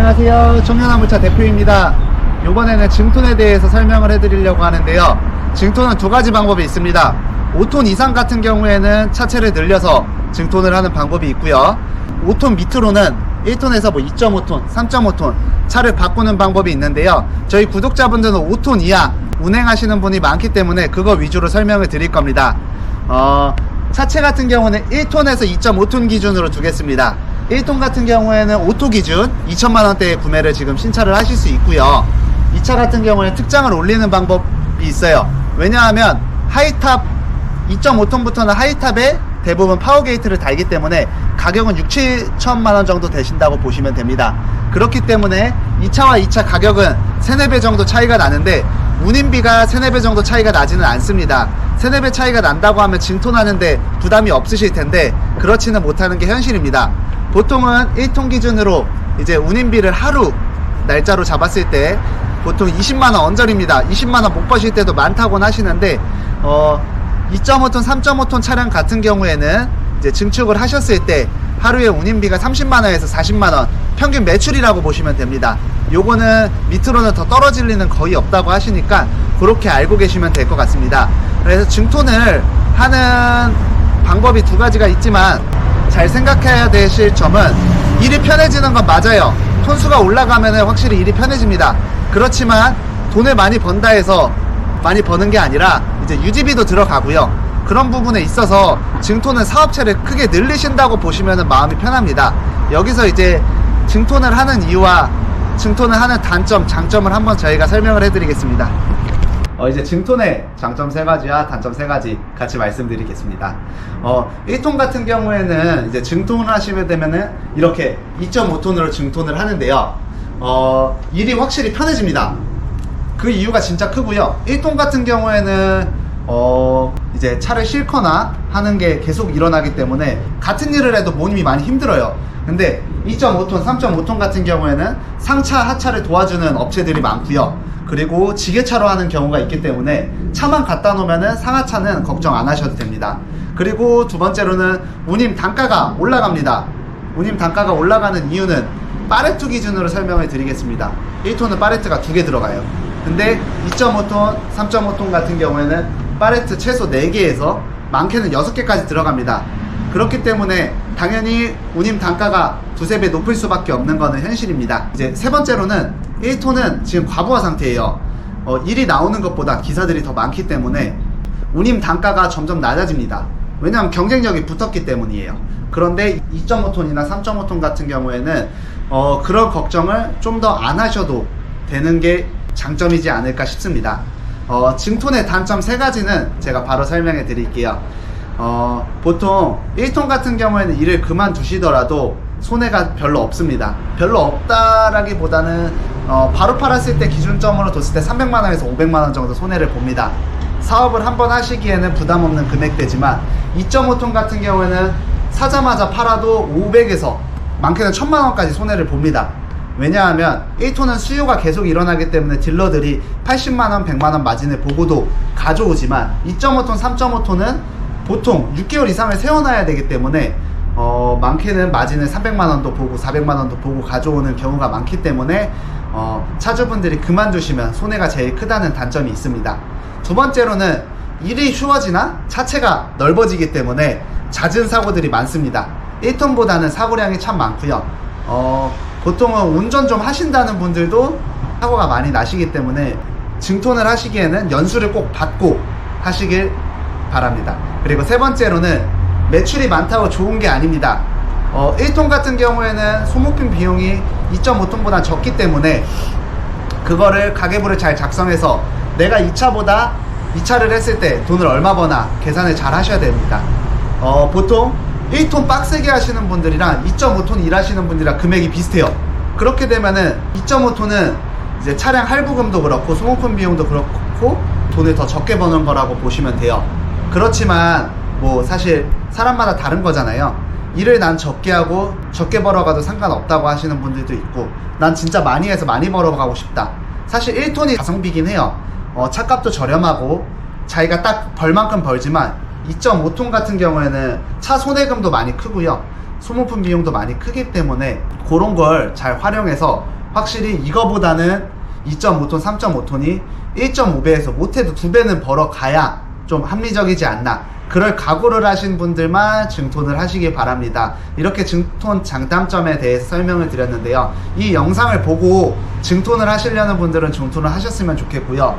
안녕하세요. 청년화물차 대표입니다. 이번에는 증톤에 대해서 설명을 해드리려고 하는데요. 증톤은 두 가지 방법이 있습니다. 5톤 이상 같은 경우에는 차체를 늘려서 증톤을 하는 방법이 있고요. 5톤 밑으로는 1톤에서 2.5톤, 3.5톤 차를 바꾸는 방법이 있는데요. 저희 구독자분들은 5톤 이하 운행하시는 분이 많기 때문에 그거 위주로 설명을 드릴 겁니다. 차체 같은 경우는 1톤에서 2.5톤 기준으로 두겠습니다. 1톤 같은 경우에는 오토 기준 2천만원대에 구매를 지금 신차를 하실 수 있고요. 이 차 같은 경우에는 특장을 올리는 방법이 있어요. 왜냐하면 하이탑 2.5톤부터는 하이탑에 대부분 파워게이트를 달기 때문에 가격은 6, 7천만원 정도 되신다고 보시면 됩니다. 그렇기 때문에 이 차와 이 차 가격은 3, 4배 정도 차이가 나는데 운임비가 3, 4배 정도 차이가 나지는 않습니다. 3, 4배 차이가 난다고 하면 증톤하는데 부담이 없으실 텐데 그렇지는 못하는 게 현실입니다. 보통은 1톤 기준으로 이제 운임비를 하루 날짜로 잡았을 때 보통 20만원 언저리입니다. 20만원 못 버실 때도 많다고는 하시는데 2.5톤, 3.5톤 차량 같은 경우에는 이제 증축을 하셨을 때 하루에 운임비가 30만원에서 40만원 평균 매출이라고 보시면 됩니다. 요거는 밑으로는 더 떨어질 리는 거의 없다고 하시니까 그렇게 알고 계시면 될 것 같습니다. 그래서 증톤을 하는 방법이 두 가지가 있지만 잘 생각해야 되실 점은 일이 편해지는 건 맞아요. 톤수가 올라가면 확실히 일이 편해집니다. 그렇지만 돈을 많이 번다 해서 많이 버는 게 아니라 이제 유지비도 들어가고요. 그런 부분에 있어서 증톤은 사업체를 크게 늘리신다고 보시면 마음이 편합니다. 여기서 이제 증톤을 하는 이유와 증톤을 하는 단점, 장점을 한번 저희가 설명을 해드리겠습니다. 이제 증톤의 장점 3가지와 단점 3가지 같이 말씀드리겠습니다. 1톤 같은 경우에는 이제 증톤을 하시게 되면은 이렇게 2.5톤으로 증톤을 하는데요. 일이 확실히 편해집니다. 그 이유가 진짜 크고요. 1톤 같은 경우에는 이제 차를 싣거나 하는 게 계속 일어나기 때문에 같은 일을 해도 모님이 많이 힘들어요. 근데 2.5톤, 3.5톤 같은 경우에는 상차, 하차를 도와주는 업체들이 많고요. 그리고 지게차로 하는 경우가 있기 때문에 차만 갖다 놓으면은 상하차는 걱정 안 하셔도 됩니다. 그리고 두 번째로는 운임 단가가 올라갑니다. 운임 단가가 올라가는 이유는 파레트 기준으로 설명을 드리겠습니다. 1톤은 파레트가 2개 들어가요. 근데 2.5톤, 3.5톤 같은 경우에는 파레트 최소 4개에서 많게는 6개까지 들어갑니다. 그렇기 때문에 당연히 운임 단가가 2, 3배 높을 수밖에 없는 거는 현실입니다. 이제 세 번째로는 1톤은 지금 과부하 상태예요. 일이 나오는 것보다 기사들이 더 많기 때문에 운임 단가가 점점 낮아집니다. 왜냐하면 경쟁력이 붙었기 때문이에요. 그런데 2.5톤이나 3.5톤 같은 경우에는 그런 걱정을 좀 더 안 하셔도 되는 게 장점이지 않을까 싶습니다. 증톤의 단점 3가지는 제가 바로 설명해 드릴게요. 보통 1톤 같은 경우에는 일을 그만두시더라도 손해가 별로 없습니다. 별로 없다라기보다는 바로 팔았을 때 기준점으로 뒀을 때 300만원에서 500만원 정도 손해를 봅니다. 사업을 한번 하시기에는 부담 없는 금액대지만 2.5톤 같은 경우에는 사자마자 팔아도 500에서 많게는 1000만원까지 손해를 봅니다. 왜냐하면 1톤은 수요가 계속 일어나기 때문에 딜러들이 80만원, 100만원 마진을 보고도 가져오지만 2.5톤, 3.5톤은 보통 6개월 이상을 세워놔야 되기 때문에 많게는 마진을 300만원도 보고 400만원도 보고 가져오는 경우가 많기 때문에 차주분들이 그만두시면 손해가 제일 크다는 단점이 있습니다. 두 번째로는 일이 쉬워지나 차체가 넓어지기 때문에 잦은 사고들이 많습니다. 1톤보다는 사고량이 참 많고요. 보통은 운전 좀 하신다는 분들도 사고가 많이 나시기 때문에 증톤을 하시기에는 연수를 꼭 받고 하시길 바랍니다. 그리고 세 번째로는 매출이 많다고 좋은 게 아닙니다. 1톤 같은 경우에는 소모품 비용이 2.5톤보다 적기 때문에 그거를 가계부를 잘 작성해서 내가 이 차보다 이 차를 했을 때 돈을 얼마 버나 계산을 잘 하셔야 됩니다. 보통 1톤 빡세게 하시는 분들이랑 2.5톤 일하시는 분들이랑 금액이 비슷해요. 그렇게 되면은 2.5톤은 이제 차량 할부금도 그렇고 소모품 비용도 그렇고 돈을 더 적게 버는 거라고 보시면 돼요. 그렇지만 뭐 사실 사람마다 다른 거잖아요. 일을 난 적게 하고 적게 벌어가도 상관없다고 하시는 분들도 있고 난 진짜 많이 해서 많이 벌어가고 싶다. 사실 1톤이 가성비긴 해요. 차값도 저렴하고 자기가 딱 벌만큼 벌지만 2.5톤 같은 경우에는 차 손해금도 많이 크고요. 소모품 비용도 많이 크기 때문에 그런 걸 잘 활용해서 확실히 이거보다는 2.5톤, 3.5톤이 1.5배에서 못해도 2배는 벌어가야 좀 합리적이지 않나. 그럴 각오를 하신 분들만 증톤을 하시기 바랍니다. 이렇게 증톤 장단점에 대해서 설명을 드렸는데요. 이 영상을 보고 증톤을 하시려는 분들은 증톤을 하셨으면 좋겠고요.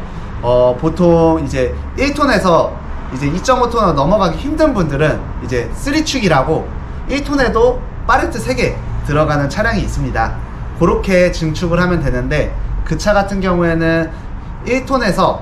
보통 이제 1톤에서 이제 2.5톤으로 넘어가기 힘든 분들은 이제 3축이라고 1톤에도 파레트 3개 들어가는 차량이 있습니다. 그렇게 증축을 하면 되는데, 그 차 같은 경우에는 1톤에서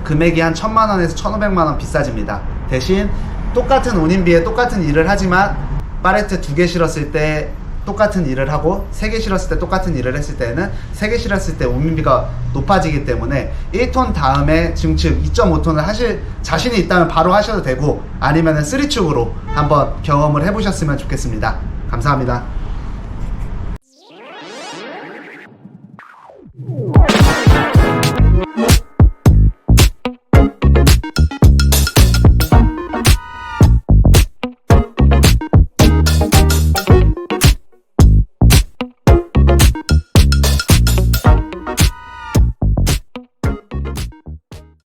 금액이 한 1000만원에서 1500만원 비싸집니다. 대신 똑같은 운임비에 똑같은 일을 하지만 파레트 2개 실었을 때 똑같은 일을 하고 3개 실었을 때 똑같은 일을 했을 때는 3개 실었을 때 운임비가 높아지기 때문에 1톤 다음에 증축 2.5톤을 하실 자신이 있다면 바로 하셔도 되고, 아니면은 3축으로 한번 경험을 해보셨으면 좋겠습니다. 감사합니다.